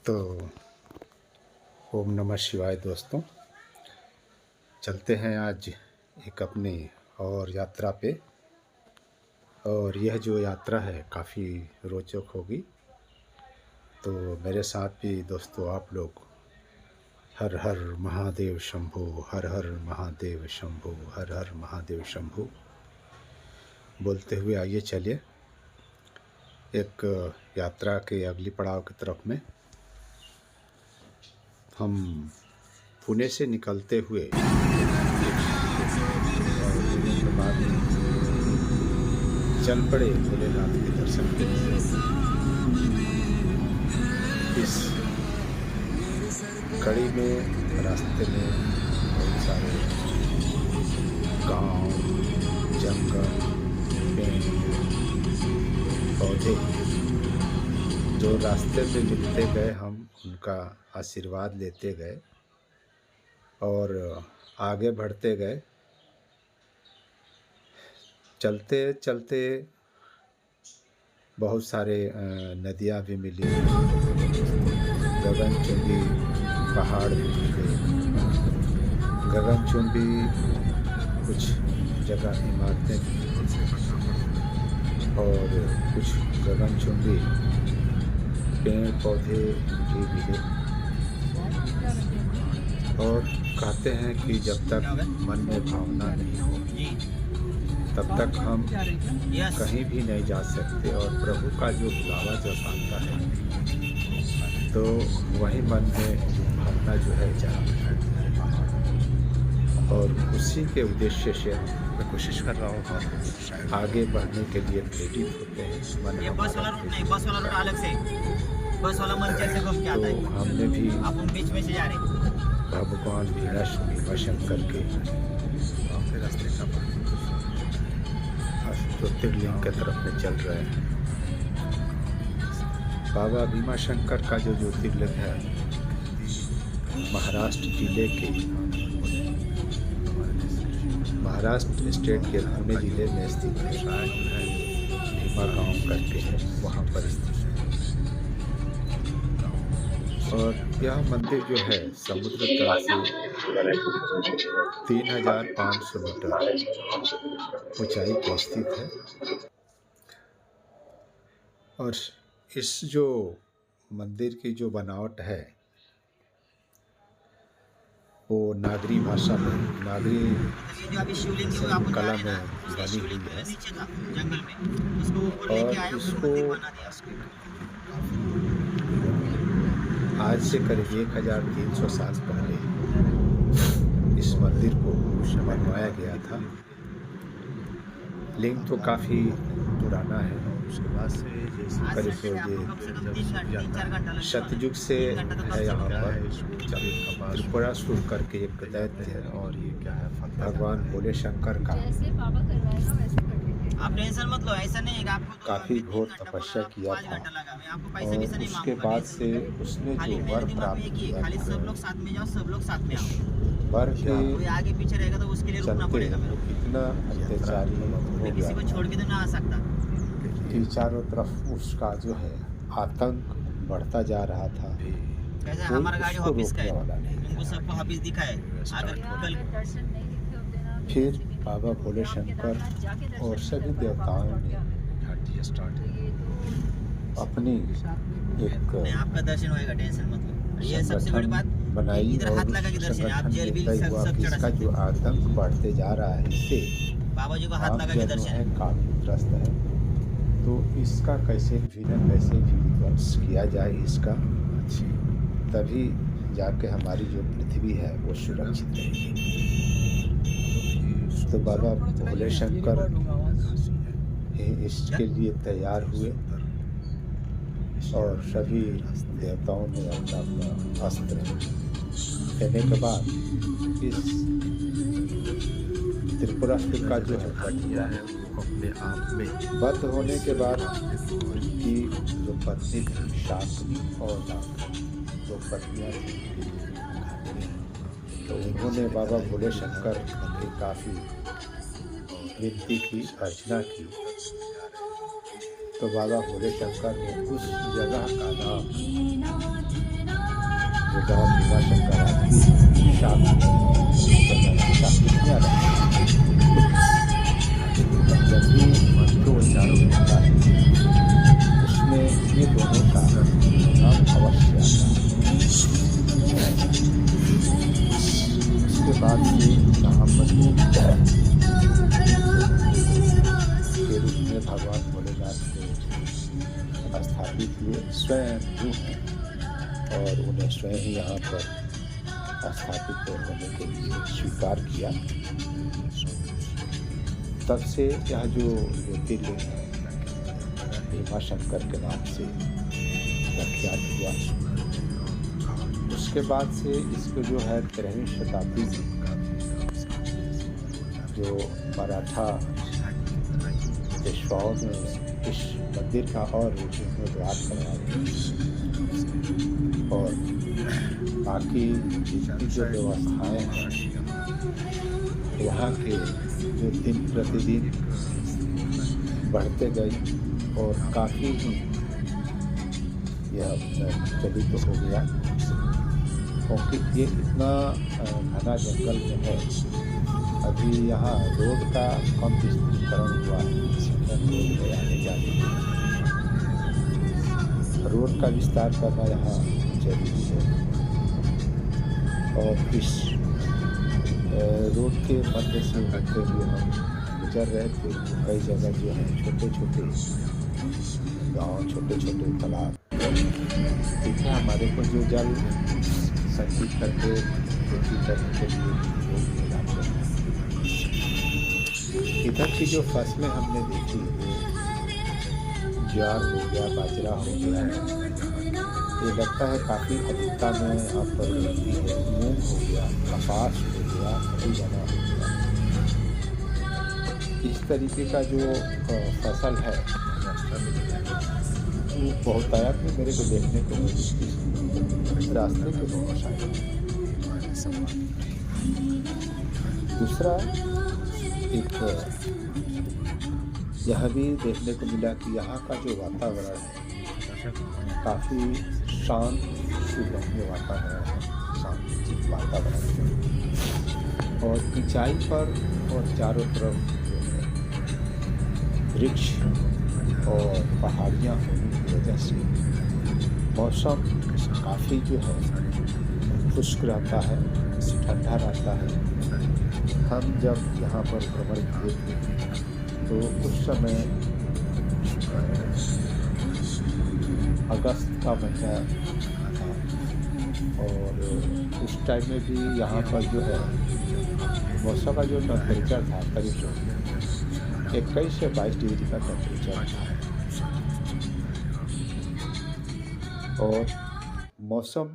तो ओम नमः शिवाय दोस्तों, चलते हैं आज एक अपनी और यात्रा पे। और यह जो यात्रा है काफ़ी रोचक होगी। तो मेरे साथ भी दोस्तों आप लोग हर हर महादेव शंभो, हर हर महादेव शंभो, हर हर महादेव शंभो बोलते हुए आइए चलिए एक यात्रा के अगली पड़ाव की तरफ में। हम पुणे से निकलते हुए के बाद चल पड़े भोलेनाथ के दर्शन के लिए। इस कड़ी में रास्ते में बहुत सारे गांव, जंगल, पेड़ पौधे जो रास्ते में मिलते गए, हम उनका आशीर्वाद लेते गए और आगे बढ़ते गए। चलते चलते बहुत सारे नदियाँ भी मिली, गगनचुंबी पहाड़ भी मिले। गगनचुंबी कुछ जगह इमारतें भी और कुछ गगनचुंबी पेड़ पौधे भी मिले। और कहते हैं कि जब तक मन में भावना नहीं होगी तब तक हम कहीं भी नहीं जा सकते। और प्रभु का जो बुलावा जब आता है तो वही मन में भावना जो है जाती है। और उसी के उद्देश्य से मैं कोशिश कर रहा हूँ आगे बढ़ने के लिए प्रेरित होते हैं। बस वाला रोड अलग से, बस वाला मंच से घूम के आता है। हमने भी अपन बीच में से जा रहे हैं भगवान भीमा शंकर के रास्ते का ज्योतिर्लिंग के तरफ में चल रहे हैं। बाबा भीमा शंकर का जो ज्योतिर्लिंग है महाराष्ट्र जिले के, महाराष्ट्र स्टेट के पुणे जिले में स्थित है। भीमा गांव करके है, वहाँ पर स्थित है। और यह मंदिर जो है समुद्र तल से 3500 मीटर ऊंचाई पर स्थित है। और इस जो मंदिर की जो बनावट है वो नागरी भाषा में, नागरी कला में बनी हुई है। और इसको आज से करीब 1300 साल पहले इस मंदिर को बनवाया गया था। लिंग तो काफ़ी पुराना है, उसके बाद से करीब सतयुग से है। यहाँ पर त्रिपुरासुर करके एक दैत्य है और ये क्या है भगवान भोले शंकर का आप टेंशन मत लो, ऐसा नहीं है आपको काफ़ी घोर तपस्या किया था। और उसके बाद से उसने जो वर प्राप्त किया था, सब लोग साथ में जाओ, सब लोग साथ में आओ। वर के कोई आगे पीछे रहेगा तो उसके लिए रुकना पड़ेगा। इतना अत्याचारी हो किसी को गया छोड़ के तो ना आ सकता कि चारों तरफ उसका जो है आतंक बढ़ता जा रहा था। कैसा हमारा गाड़ी उसको ऑफिस का रोकने है, वाला नहीं। तुमको सबको ऑफिस दिखा है। अगर कल फिर बाबा भोले शंकर और सभी देवताओं ने अपनी एक आपका दर्शन होएगा, टेंशन मत लो। ये सबसे बड़ी बात बनाई इधर और हाथ लगा के दर्शन, आप जेल भी तय सब हुआ कि चढ़ा इसका सकते जो हैं। आतंक बढ़ते जा रहा है इससे बाबा जी को हाथ लगा के दर्शन है काफी त्रस्त है। तो इसका कैसे भी न कैसे भी विध्वंस किया जाए इसका, तभी जाके हमारी जो पृथ्वी है वो सुरक्षित रहेगी। तो बाबा भोले शंकर इसके लिए तैयार हुए और सभी देवताओं ने अपना अपना अस्त्र देने के बाद इस त्रिपुरासुर का जो है कटिया है वो अपने आप में बद्ध होने के बाद उनकी जो पत्नी थी शाकनी और दो पत्नियाँ थी, तो उन्होंने बाबा भोले शंकर की काफ़ी विनती की, अर्चना की तो बाबा भोले शंकर ने उस जगह का नाम, जो बाबा भीमा शंकर आदि शाक्तियाँ जब भी मंत्रोच्चारण होता है उसमें ये दोनों का नाम अवश्य आता है। उसके बाद से यहाँ पर के रूप में भगवान भोलेनाथ को स्थापित हुए, स्वयं रूप हैं और उन्हें स्वयं ही यहाँ पर स्थापित होने के लिए स्वीकार किया। तब से यह जो ज्योतिर्लिंग भीमा शंकर के नाम से प्रख्यात हुआ। उसके बाद से इसको जो है 13वीं शताब्दी में जो मराठा पेशवाओं ने इस मंदिर का और जीर्णोद्धार करवाया और बाकी जितनी जो व्यवस्थाएं हैं यहाँ के जो दिन प्रतिदिन बढ़ते गए और काफ़ी ही यह चलित हो गया, क्योंकि ये इतना घना जंगल में है। अभी यहाँ रोड का कम विस्तारीकरण हुआ है, आने जाने रोड का विस्तार करना यहाँ जरूरी है। और इस रोड के मध्य से होते हुए हम गुजर रहे थे, कई जगह जो है छोटे छोटे गाँव, छोटे छोटे तालाब, ठीक है, हमारे को जो जल संचित करके खेती करने के लिए उपयोग किए जाते हैं। इधर की जो फसलें हमने देखी, ज्वार हो गया, बाजरा हो गया, ये लगता है काफ़ी अधिकता में यहाँ पर होती है। मूंग हो गया, कपास हो गया, हरियाणा हो गया, इस तरीके का जो फसल है वो बहुतायत में मेरे को देखने को मिली रास्ते के दोनों साइड। दूसरा एक यह भी देखने को मिला कि यहाँ का जो वातावरण है काफ़ी शांत सुगम्य वातावरण है, शांत वातावरण है। और ऊंचाई पर और चारों तरफ वृक्ष और पहाड़ियाँ होने की वजह से मौसम काफ़ी जो है खुश्क रहता है, ठंडा रहता है। हम जब यहाँ पर भ्रमण किए थे तो उस समय अगस्त का महीना था और उस टाइम में भी यहाँ पर जो है मौसम का जो टेम्परेचर था करीब 21 से 22 डिग्री का टेम्परेचर था। और मौसम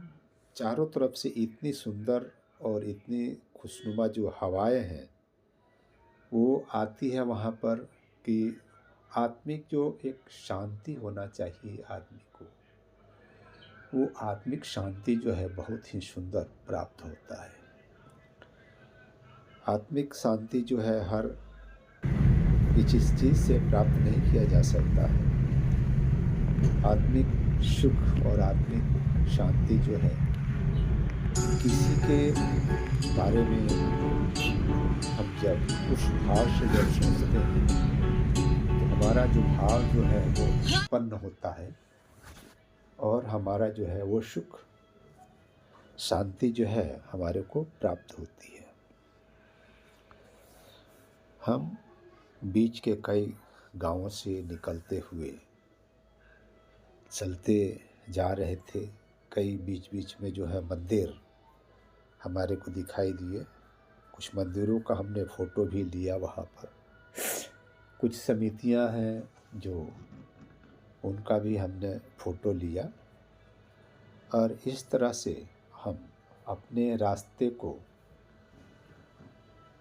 चारों तरफ से इतनी सुंदर और इतनी खुशनुमा जो हवाएं हैं वो आती है वहाँ पर कि आत्मिक जो एक शांति होना चाहिए आदमी को, वो आत्मिक शांति जो है बहुत ही सुंदर प्राप्त होता है। आत्मिक शांति जो है हर इस चीज़ से प्राप्त नहीं किया जा सकता है। आत्मिक सुख और आत्मिक शांति जो है किसी के बारे में हम जब उस भाव से जब सोचते हैं तो हमारा जो भाव जो है वो उत्पन्न होता है और हमारा जो है वो सुख शांति जो है हमारे को प्राप्त होती है। हम बीच के कई गांवों से निकलते हुए चलते जा रहे थे। कई बीच बीच में जो है मंदिर हमारे को दिखाई दिए। कुछ मंदिरों का हमने फ़ोटो भी लिया वहाँ पर। कुछ समितियाँ हैं जो उनका भी हमने फ़ोटो लिया। और इस तरह से हम अपने रास्ते को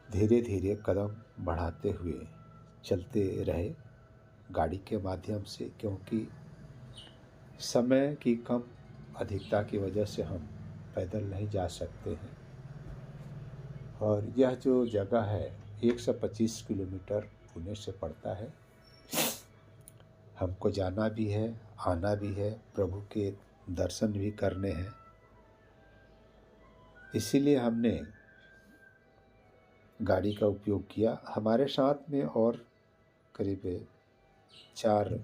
धीरे धीरे कदम बढ़ाते हुए चलते रहे गाड़ी के माध्यम से, क्योंकि समय की कम अधिकता की वजह से हम पैदल नहीं जा सकते हैं। और यह जो जगह है 125 किलोमीटर पुणे से पड़ता है। हमको जाना भी है, आना भी है, प्रभु के दर्शन भी करने हैं। इसीलिए हमने गाड़ी का उपयोग किया। हमारे साथ में और करीब 4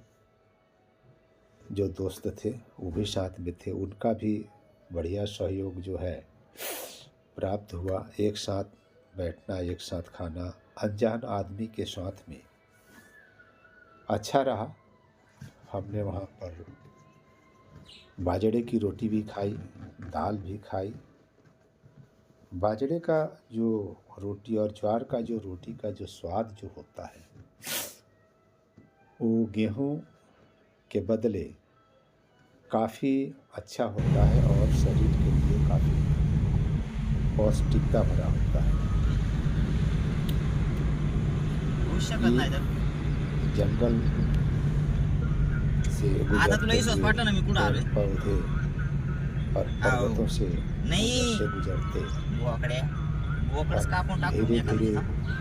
जो दोस्त थे वो भी साथ में थे। उनका भी बढ़िया सहयोग जो है प्राप्त हुआ। एक साथ बैठना, एक साथ खाना, अनजान आदमी के साथ में अच्छा रहा। हमने वहाँ पर बाजरे की रोटी भी खाई, दाल भी खाई। बाजरे का जो रोटी और ज्वार का जो रोटी का जो स्वाद जो होता है वो गेहूँ के बदले काफ़ी अच्छा होता है और शरीर के लिए काफ़ी पौष्टिकता भरा होता है। जंगल से गुजरते हुए पौधे और पर्वतों से गुजरते धीरे धीरे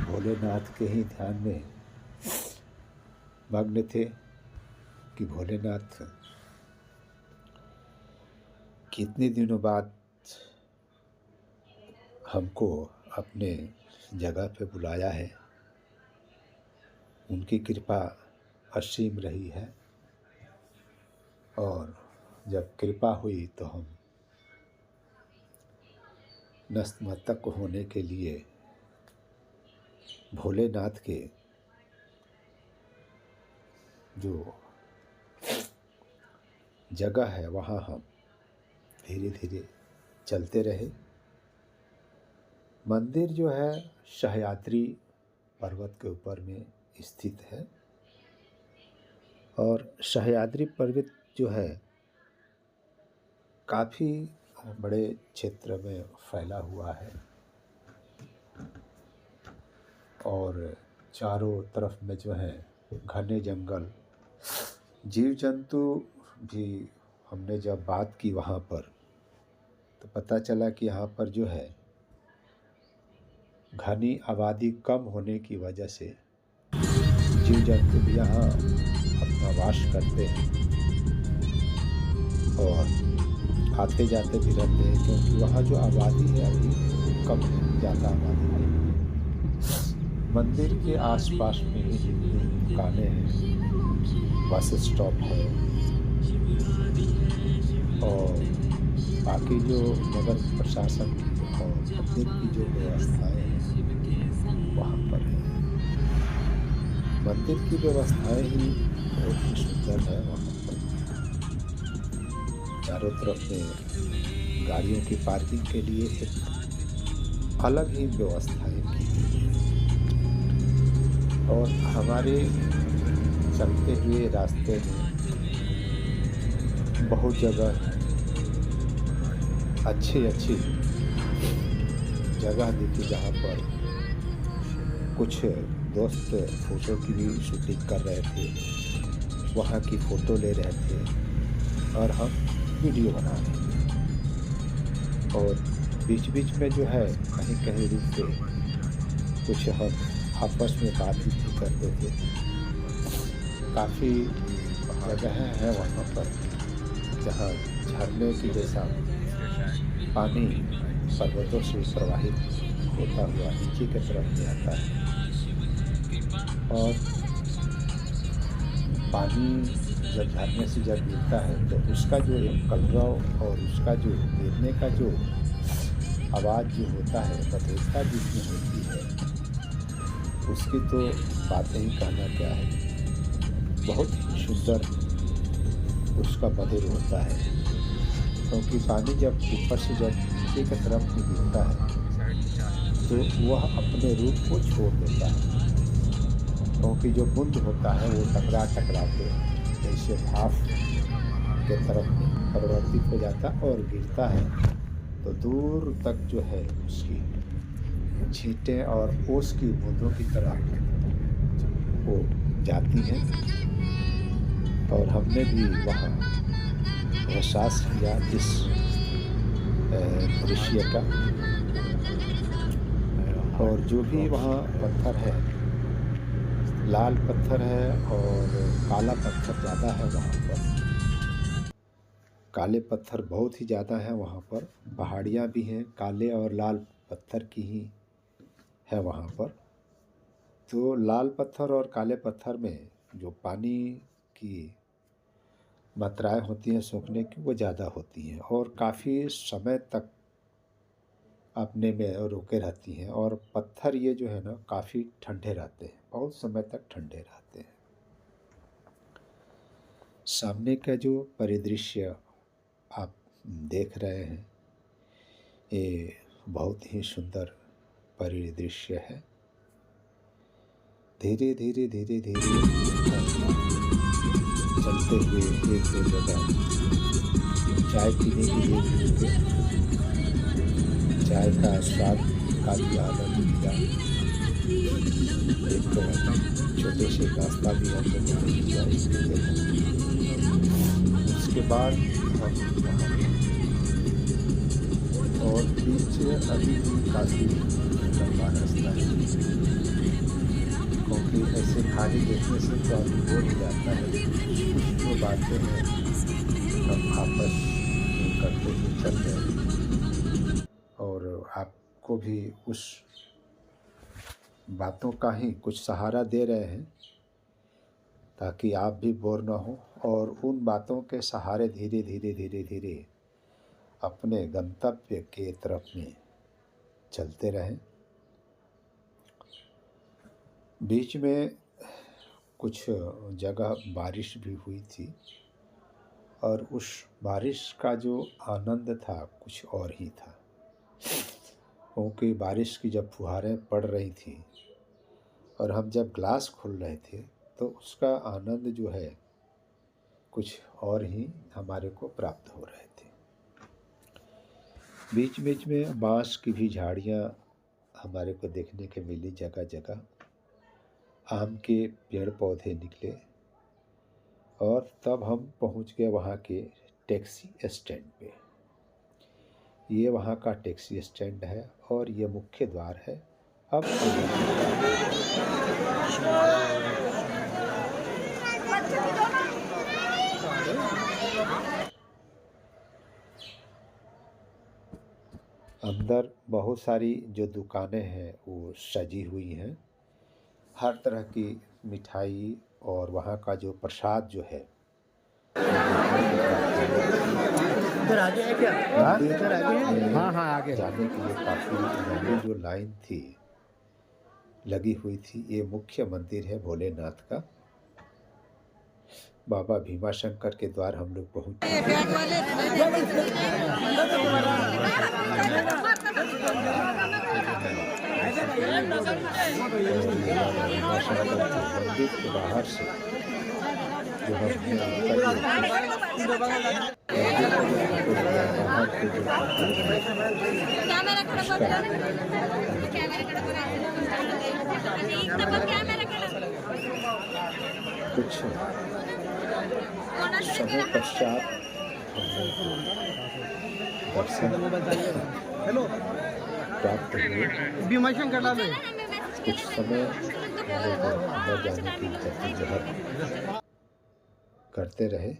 भोलेनाथ के ही ध्यान में मग्न थे कि भोलेनाथ कितने दिनों बाद हमको अपने जगह पे बुलाया है। उनकी कृपा असीम रही है और जब कृपा हुई तो हम नतमस्तक होने के लिए भोलेनाथ के जो जगह है वहाँ हम धीरे धीरे चलते रहे। मंदिर जो है सह्याद्री पर्वत के ऊपर में स्थित है और सह्याद्री पर्वत जो है काफ़ी बड़े क्षेत्र में फैला हुआ है और चारों तरफ में जो है घने जंगल, जीव जंतु भी। हमने जब बात की वहाँ पर तो पता चला कि यहाँ पर जो है घनी आबादी कम होने की वजह से जीव जंतु भी यहाँ अपना वास करते हैं और आते जाते भी रहते हैं, क्योंकि वहाँ जो आबादी है अभी कम है, ज़्यादा आबादी नहीं है। मंदिर के आसपास में ही जितनी दुकानें हैं, बस स्टॉप है और बाकी जो नगर प्रशासन की और मंदिर की जो व्यवस्थाएं हैं वहाँ पर है। मंदिर की व्यवस्थाएं ही बहुत ही सुंदर है। वहाँ पर चारों तरफ में गाड़ियों की पार्किंग के लिए एक अलग ही व्यवस्थाएं की गई है और हमारे चलते हुए रास्ते में बहुत जगह अच्छी जगह दिखी जहाँ पर कुछ दोस्त फ़ोटो की भी शूटिंग कर रहे थे, वहाँ की फ़ोटो ले रहे थे और हम वीडियो बना रहे थे और बीच बीच में जो है कहीं कहीं रुक के कुछ हम आपस में बातचीत करते थे। काफ़ी जगह है वहाँ पर जहाँ झरने की जैसा पानी पर्वतों से प्रवाहित होता हुआ नीचे की तरफ में आता है और पानी जब झरने से जब गिरता है तो उसका जो एक कलरव और उसका जो गिरने का जो आवाज़ जो होता है, मधुरता जिसमें होती है, उसकी तो बातें ही कहना क्या है। बहुत ही सुंदर उसका मधुर होता है, क्योंकि पानी जब ऊपर से जब नीचे की तरफ में गिरता है तो वह अपने रूप को छोड़ देता है, क्योंकि जो बूंद होता है वो टकरा के जैसे भाप के तरफ में परिवर्तित हो जाता और गिरता है तो दूर तक जो है उसकी छींटें और ओस की बूंदों की तरह वो जाती हैं। और हमने भी वहाँ एहसास किया इस दृश्य का। और जो भी वहाँ पत्थर है लाल पत्थर है और काला पत्थर ज़्यादा है वहाँ पर। काले पत्थर बहुत ही ज़्यादा है वहाँ पर। पहाड़ियाँ भी हैं काले और लाल पत्थर की ही है वहाँ पर। तो लाल पत्थर और काले पत्थर में जो पानी की मात्राएं होती हैं सूखने की वो ज़्यादा होती हैं और काफ़ी समय तक अपने में रुके रहती हैं। और पत्थर ये जो है ना काफ़ी ठंडे रहते हैं, बहुत समय तक ठंडे रहते हैं। सामने का जो परिदृश्य आप देख रहे हैं ये बहुत ही सुंदर परिदृश्य है। धीरे धीरे धीरे धीरे चलते हुए एक दो जगह चाय पीने के लिए भी रुके, चाय का स्वाद का भी आनंद लिया। एक छोटे से नाश्ता भी हम लोगों ने किया इसके लिए। उसके बाद हम और पीछे अभी भी काफ़ी लंबा रास्ता है, क्योंकि ऐसे खाली देखने से तो आदमी बोर हो जाता है। कुछ जो बातें हैं हम आपस में करते हुए चल रहे हैं और आपको भी उस बातों का ही कुछ सहारा दे रहे हैं ताकि आप भी बोर ना हो और उन बातों के सहारे धीरे धीरे धीरे धीरे अपने गंतव्य के तरफ में चलते रहें। बीच में कुछ जगह बारिश भी हुई थी और उस बारिश का जो आनंद था कुछ और ही था, क्योंकि बारिश की जब फुहारें पड़ रही थी और हम जब ग्लास खोल रहे थे तो उसका आनंद जो है कुछ और ही हमारे को प्राप्त हो रहे थे। बीच बीच में बांस की भी झाड़ियाँ हमारे को देखने के मिली जगह जगह। आम के पेड़ पौधे निकले और तब हम पहुंच गए वहाँ के टैक्सी स्टैंड पे। ये वहाँ का टैक्सी स्टैंड है और ये मुख्य द्वार है। अब अंदर बहुत सारी जो दुकानें हैं वो सजी हुई हैं, हर तरह की मिठाई और वहाँ का जो प्रसाद जो है इधर आगे है क्या? इधर आगे है? हाँ हाँ आगे जाने के लिए काफ़ी लंबी जो लाइन थी लगी हुई थी। ये मुख्य मंदिर है भोलेनाथ का। बाबा भीमाशंकर के द्वार हम लोग पहुँचे। मंदिर के बाहर से जो कुछ समय पश्चात प्राप्त हुए। कुछ समय अंदर जाने की जद्दोजहद करते रहे।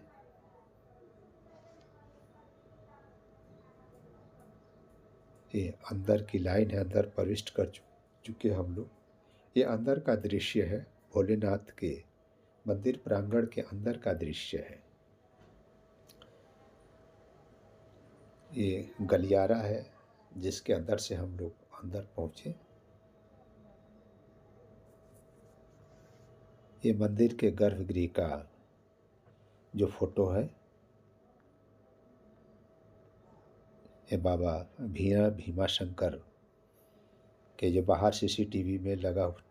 ये अंदर की लाइन है, अंदर प्रविष्ट कर चुके हम लोग। ये अंदर का दृश्य है, भोलेनाथ के मंदिर प्रांगण के अंदर का दृश्य है। ये गलियारा है जिसके अंदर से हम लोग अंदर पहुँचे। ये मंदिर के गर्भगृह का जो फोटो है, ये बाबा भीमाशंकर के जो बाहर सीसीटीवी में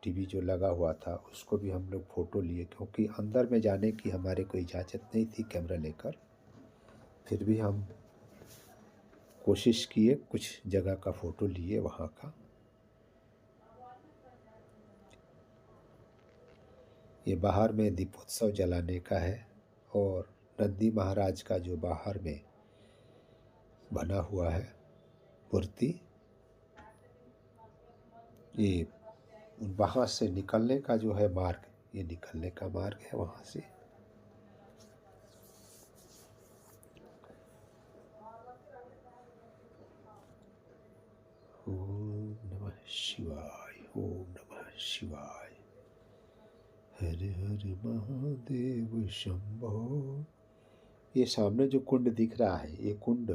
टीवी जो लगा हुआ था उसको भी हम लोग फ़ोटो लिए, क्योंकि अंदर में जाने की हमारे को इजाज़त नहीं थी कैमरा लेकर। फिर भी हम कोशिश किए, कुछ जगह का फ़ोटो लिए वहाँ का। ये बाहर में दीपोत्सव जलाने का है और नंदी महाराज का जो बाहर में बना हुआ है मूर्ति, ये वहाँ से निकलने का जो है मार्ग ये निकलने का मार्ग है वहाँ से। ओम नमः शिवाय, ओम नमः शिवाय। हर हर महादेव शंभो। ये सामने जो कुंड दिख रहा है, ये कुंड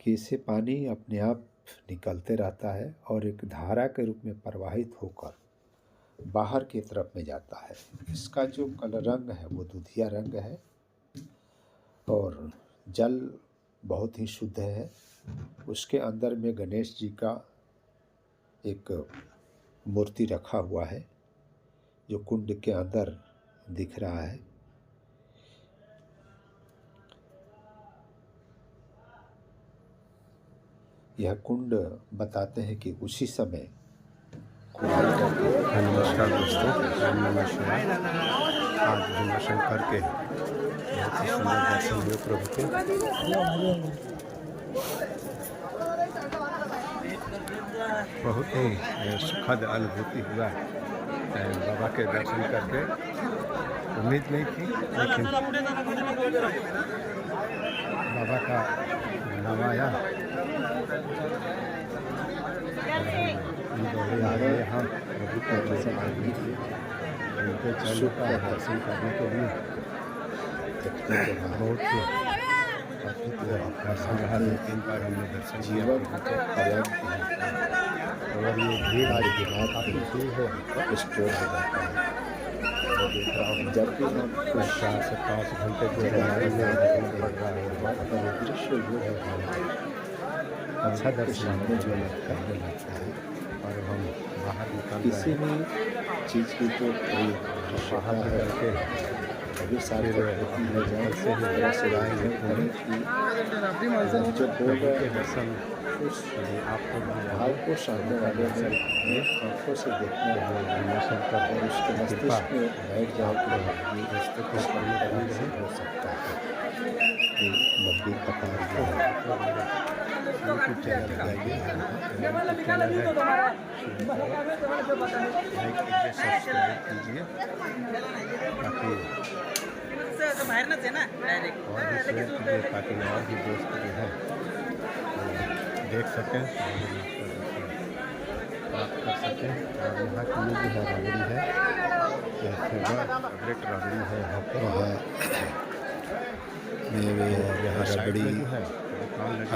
के से पानी अपने आप निकलते रहता है और एक धारा के रूप में प्रवाहित होकर बाहर की तरफ में जाता है। इसका जो कलर रंग है वो दूधिया रंग है और जल बहुत ही शुद्ध है। उसके अंदर में गणेश जी का एक मूर्ति रखा हुआ है जो कुंड के अंदर दिख रहा है। यह कुंड बताते हैं कि उसी समय नमस्कार दोस्तों, ओम नमः शिवाय। आज भी दर्शन करके बहुत ही सुंदर दर्शन हुए प्रभु के। बहुत ही सुखद अनुभूति हुआ बाबा के दर्शन करके। उम्मीद नहीं थी, लेकिन बाबा का नवाया आ गए यहाँ प्रभु का दर्शन करने के लिए, उनके चरणों का दर्शन करने के लिए। बहुत ही दर्शन रहा, 3 बार हमने दर्शन किया और ये भीड़ आज दिमाग काफ़ी भीड़ है, स्टोर हो जाता है। जब भी हम 4 से 5 घंटे जो पड़ रहा है, दृश्य जो है अच्छा दर्शन जो करने लगता है और हम बाहर निकल किसी भी चीज़ की तो कोई बाहर निकल के अभी सारे से ही बड़ा सिवाएंगे जो बोल के दर्शन आपको भाव को सामने वाले आँखों से देखने दर्शन कर और उसके मस्तिष्क में बैठ जाओ तो ये रिश्ते को करने हो सकता है। कि लंबी कतार यूट्यूब चैनल लगाइए, चैनल है, सब्सक्राइब कीजिए ताकि और भी शेयर कीजिए ताकि और भी दोस्त जो है देख सकें, प्राप्त कर सकें। और यहाँ की जो है रबड़ी है, फेवरेट रबड़ी है यहाँ पर मेवे और यहाँ रबड़ी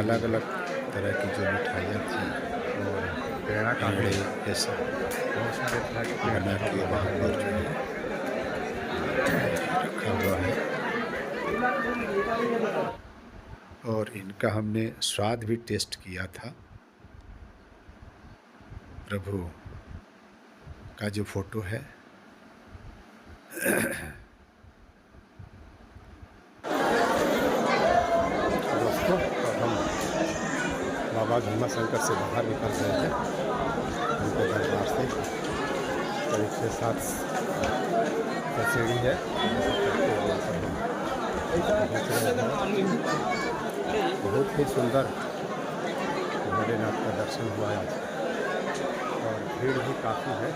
अलग अलग तरह की जो मिठाइयाँ थी और पेड़ा कांगड़े ये सब बहुत सारे तरह के बना के वहाँ पर जो है रखा हुआ है। और इनका हमने स्वाद भी टेस्ट किया था। प्रभु का जो फोटो है दोस्तों, हम बाबा भीमाशंकर से बाहर निकल रहे थे उनके दरबार से। करीब 6-7 सीढ़ी है। बहुत ही सुंदर भोलेनाथ का दर्शन हुआ आज और भीड़ भी काफ़ी है।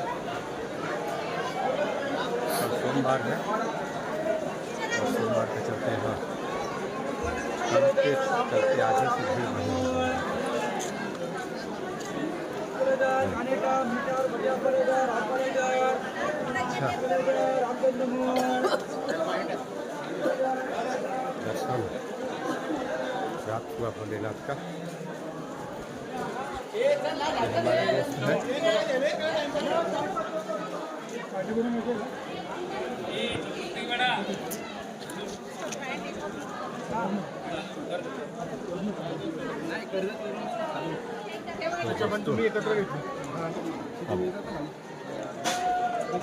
कल सोमवार है और सोमवार के चलते यहाँ कल के चलते आगे से भीड़ नहीं है। अच्छा दर्शन प्राप्त हुआ भोलेनाथ का। हमारे दोस्त है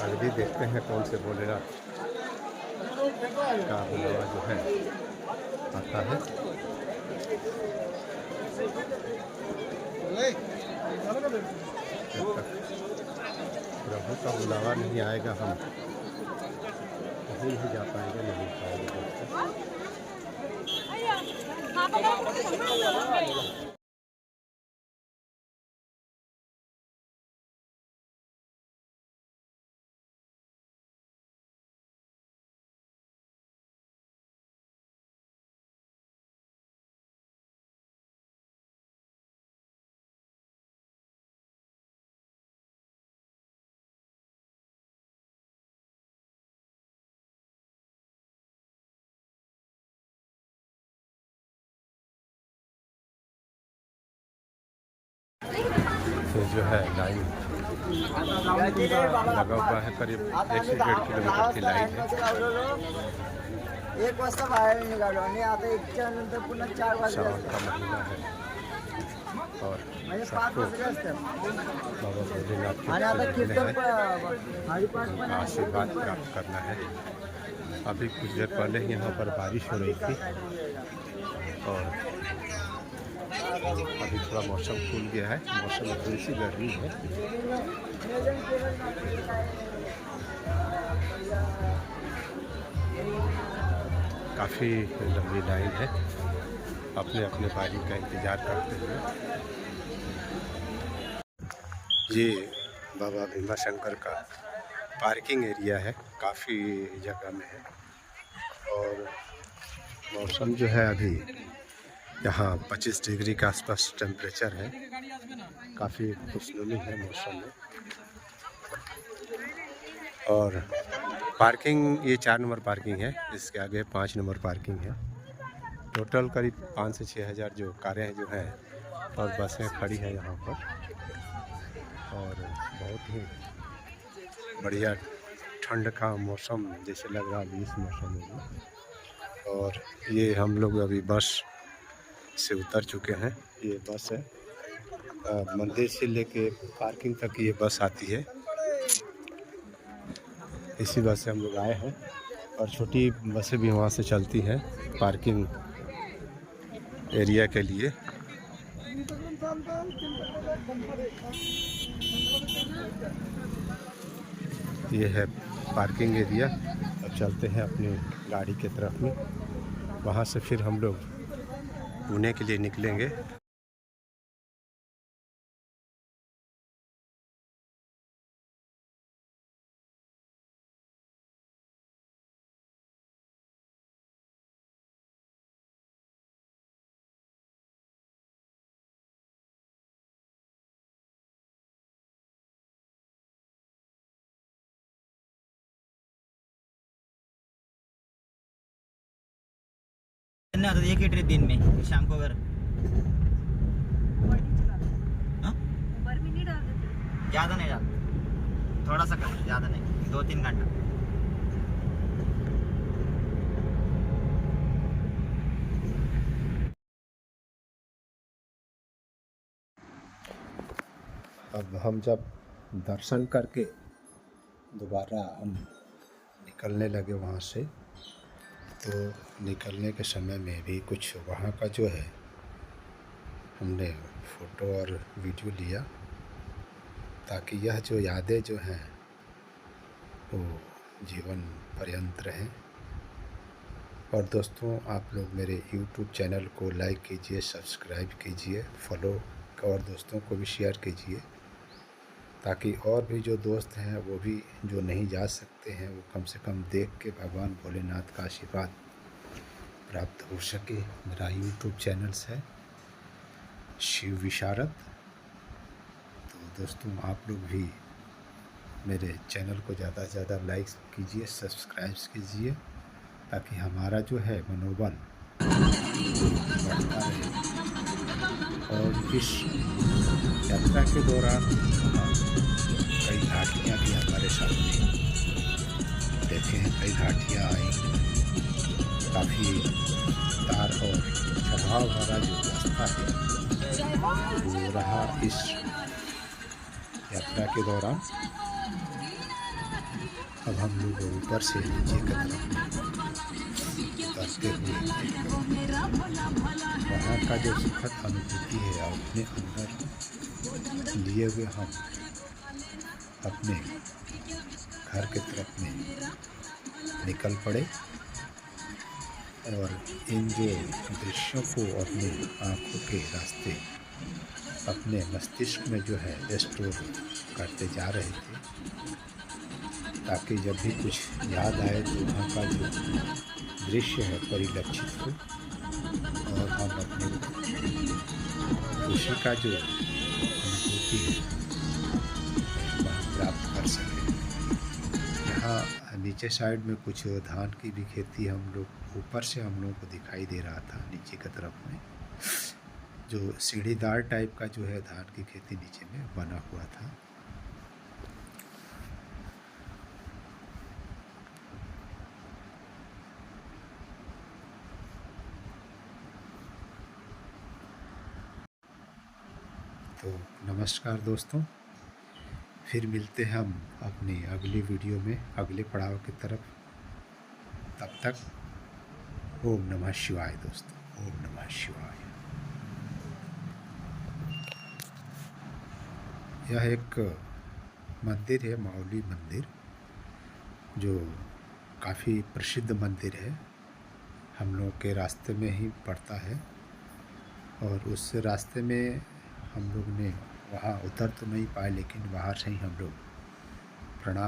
अभी देखते हैं कौन से भोलेनाथ का बुलावा जो है आता है। प्रभु का बुलावा नहीं आएगा हम कहीं नहीं जा पाएंगे, नहीं पाएंगे। जो है लाइन लगा हुआ है, करीब 1 से 1.5 किलोमीटर की लाइन है। 1 वाजता बाहेर निघालो आणि आता 1च्या नंतर पुन्हा 4 वाजले सावन का महीना है और म्हणजे 5 सबको वाजले असतात बाबा भोलेनाथ आणि आता के कीर्तन है, हरिपाठ पण आहे. आशीर्वाद प्राप्त करना है। अभी कुछ देर पहले ही यहाँ पर बारिश हो रही थी और अभी थोड़ा मौसम खुल गया है, मौसम में थोड़ी सी गर्मी है। काफ़ी लंबी लाइन है, अपने अपने बारी का इंतज़ार करते हुए। ये बाबा भीमाशंकर का पार्किंग एरिया है, काफ़ी जगह में है और मौसम जो है अभी यहाँ 25 डिग्री के आसपास टेम्परेचर है, काफ़ी खुशनुमी है मौसम में। और पार्किंग ये 4 नंबर पार्किंग है, इसके आगे 5 नंबर पार्किंग है। टोटल करीब 5 से 6 हज़ार जो कारें हैं जो हैं और बसें खड़ी हैं यहाँ पर और बहुत ही बढ़िया ठंड का मौसम जैसे लग रहा है इस मौसम में। और ये हम लोग अभी बस से उतर चुके हैं, ये बस है मंदिर से लेके पार्किंग तक ये बस आती है, इसी बस से हम लोग आए हैं। और छोटी बसें भी वहाँ से चलती हैं पार्किंग एरिया के लिए। ये है पार्किंग एरिया। अब चलते हैं अपनी गाड़ी की तरफ में, वहाँ से फिर हम लोग पुणे के लिए निकलेंगे। नहीं आता 1 लीटर दिन में शाम को अगर हाँ? ज़्यादा नहीं डालते, थोड़ा सा कर, ज़्यादा नहीं, 2-3 घंटा। अब हम जब दर्शन करके दोबारा हम निकलने लगे वहाँ से, तो निकलने के समय में भी कुछ वहाँ का जो है हमने फ़ोटो और वीडियो लिया, ताकि यह जो यादें जो हैं वो जीवन पर्यंत रहें। और दोस्तों, आप लोग मेरे YouTube चैनल को लाइक कीजिए, सब्सक्राइब कीजिए, फॉलो और दोस्तों को भी शेयर कीजिए, ताकि और भी जो दोस्त हैं वो भी जो नहीं जा सकते हैं वो कम से कम देख के भगवान भोलेनाथ का आशीर्वाद प्राप्त हो सके। मेरा YouTube चैनल्स है शिव विशारद। तो दोस्तों, आप लोग भी मेरे चैनल को ज़्यादा से ज़्यादा लाइक कीजिए, सब्सक्राइब कीजिए, ताकि हमारा जो है मनोबल बढ़ता रहे। और इस यात्रा के दौरान कई घाटियाँ भी हमारे सामने देखे हैं, कई घाटियाँ आई, काफ़ी तार और चढ़ाव भरा जो रास्ता है वो रहा इस यात्रा के दौरान। अब हम लोग ऊपर से नीचे की तरफ उतरते हुए वहाँ का जो सुखद अनुभूति है अपने अंदर लिए हुए हम अपने घर की तरफ में निकल पड़े और इन जो दृश्यों को अपने आँखों के रास्ते अपने मस्तिष्क में जो है स्टोर करते जा रहे थे, ताकि जब भी कुछ याद आए तो वहाँ का जो दृश्य है परिलक्षित हो और हम अपने खुशी का जो अनुभूति है वह प्राप्त कर सकें। यहाँ नीचे साइड में कुछ धान की भी खेती हम लोग ऊपर से हम लोगों को दिखाई दे रहा था नीचे की तरफ में। जो सीढ़ीदार टाइप का जो है धान की खेती नीचे में बना हुआ था। तो नमस्कार दोस्तों, फिर मिलते हैं हम अपनी अगली वीडियो में अगले पड़ाव की तरफ। तब तक ओम नमः शिवाय दोस्तों, ओम नमः शिवाय। यह एक मंदिर है, माउली मंदिर, जो काफ़ी प्रसिद्ध मंदिर है, हम लोग के रास्ते में ही पड़ता है। और उस रास्ते में हम लोग ने वहाँ उतर तो नहीं पाए, लेकिन बाहर से ही हम लोग प्रणाम